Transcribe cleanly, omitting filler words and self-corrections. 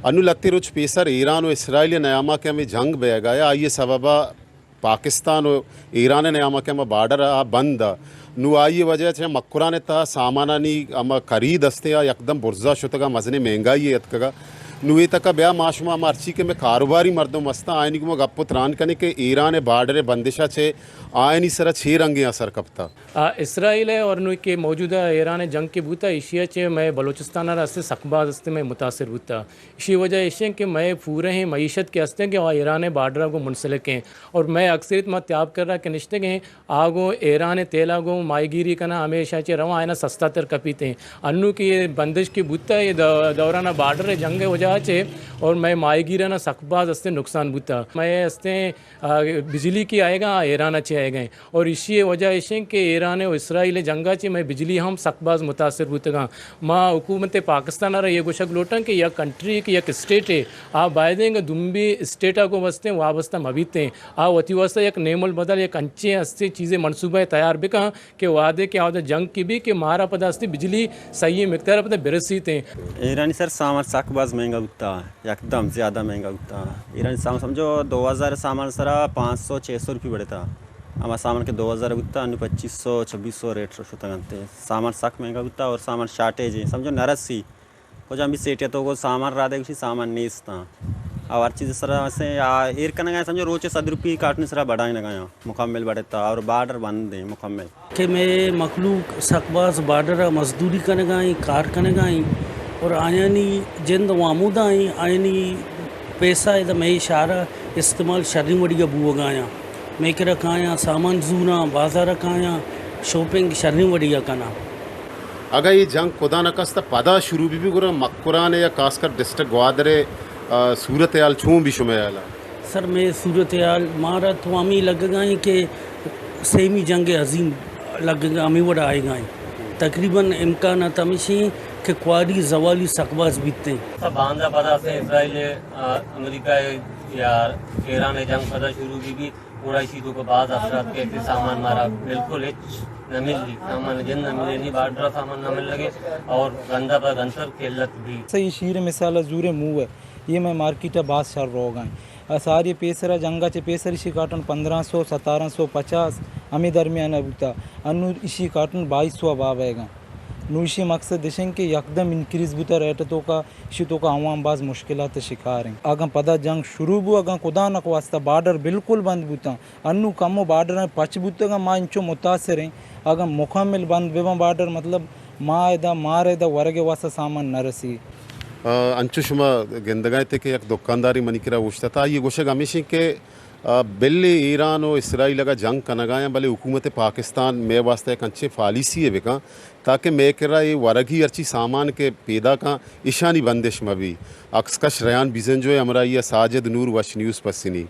अनुलत्ती रुच pacer Iran और Israel नयामा के में जंग बह गया आइए सबबा पाकिस्तान और ईरान नयामा के में बॉर्डर आ बंद नु आई वजह से मक्कुराने ता सामानानी अम खरीद अस्ते एकदम बुर्जा शुतगा मजने महंगाई यतकगा नुए तक ब्या माशमा अर्ची के में कारोबारी मर्दों मस्ता आयनी को गप्पु त्रान कने के ईरान बार्डर बंदिशा छे आयनी सरा छे रंगे असर कपता इसराइल है और नुई के मौजूदा ईरान जंग के बूता एशिया चे मैं बलोचिस्तान रास्ते सकबाज हस्ते में मुतासर बूता इसी वजह एशिया के मैं पूरे हैं मीशत के हस्ते के और ईरान बार्डर को मुंसलिक हैं और मैं अक्सरियत मत त्याग कर रहा कि निश्ते के आगो ईरान तेलागो माईगिरी कना हमेशा चे रवा आयना सस्ता तर कपीते हैं अन्नू की ये बंदिश की बूता ये दौराना बार्डर जंग हो चे और मैं माईगिरा ना सकबाज हस्ते नुकसान बूता मैं हस्ते बिजली की आएगा ईरान अच्छे आएगा और इसी वजह ऐसे कि ईरान और इसराइल जंगा चे मैं बिजली हम सकबाज मुतासर बूतगा माँ हुकूमत पाकिस्तान आ रहा ये गोशक लोटन कि यह कंट्री की एक स्टेट है आप बायदेंगे दुम्बी स्टेटा को बसते हैं वाबस्ता मबीते हैं आ वती वास्ता एक नेमल बदल एक अच्छे हस्ते चीज़ें मनसूबा तैयार भी कहाँ कि वादे के आदे जंग की भी कि मारा पदा हस्ते बिजली सही मकदार पता बिरसी थे ईरानी सर सामान सकबाज महंगा उगता है एकदम ज़्यादा महंगा उगता है ईरानी सामान समझो 2000 सामान सरा 500-600 रुपये बढ़ता हमारा सामान के 2000 उगता अन्य 2500-2600 रेट होता करते सामान सक महंगा उगता और सामान शार्टेज है समझो नरसी को जब भी सेट है तो वो सामान रहा दे सामान नहीं इसता और हर चीज़ सर से एर करना गया समझो रोचे 100 रुपये काटने सरा बढ़ाए ना गया मुकम्मल बढ़ता और बार्डर बंद है मुकम्मल कि मैं मखलूक सकबाज बार्डर मजदूरी करने गई कार करने गई और आयानी जिंद वामुदा आई आयानी पैसा है तो मैं इशारा इस्तेमाल शर्री वड़ी बूआ गाया मैं के रखाया सामान जूना बाजार रखाया शॉपिंग शर्री वड़ी करना अगर ये जंग खुदा न कस्ता पदा शुरू भी गुरा मक्कुरान या खासकर डिस्ट्रिक्ट ग्वादरे सूरत हाल छूं भी शुमेला सर मैं सूरत हाल मारा तवामी लग गई कि सेमी जंग अजीम लग अमी वड़ा आए गए तकरीबन इम्कान तमिशी के क्वारी जवाली सकबाज बीतते सब बांधा पदा से इसराइल अमेरिका या ईरान जंग पदा शुरू भी पूरा इसी तो बाद अफराद के सामान मारा बिल्कुल न मिली सामान जिन न मिले नहीं बार्डर सामान न मिल लगे और गंदा पर गंसर खेलत भी सही शीर मिसाल जूरे मुँह है ये मैं मार्केट बास शर रोग सारी पेसरा जंगा चे पेसर इसी कार्टन 1500-1750 हमें दरमियान अबूता अनु इसी कार्टन 2200 बाबेगा नूशी मकसद देशें के यकदम इंक्रीज बुता रेट तो का इसी तो का आवाम बाज मुश्किलात शिकार हैं अगर पदा जंग शुरू बु अगर खुदा न को वास्ता बार्डर बिल्कुल बंद बुता अनु कमो बार्डर पच बुता का माँ इंचो मुतासर हैं अगर मुकम्मल बंद बेबा बार्डर मतलब मारे दा वरगे वास्ता सामान न रसी अंचुशमा गिंदगाय थे कि एक दुकानदारी मनिकरा उछता था ये गोशक हमेशा के बिल्ली ईरान और इसराइल लगा जंग कनगाया भले हुकूमत पाकिस्तान में वास्ते एक अच्छे फालिसी है बेका ताकि मैं करा ये वरगी अर्ची सामान के पैदा का ईशानी बंदिश में भी अक्सकश रयान बिजन जो है हमारा ये साजिद नूर वश न्यूज़ पसिनी।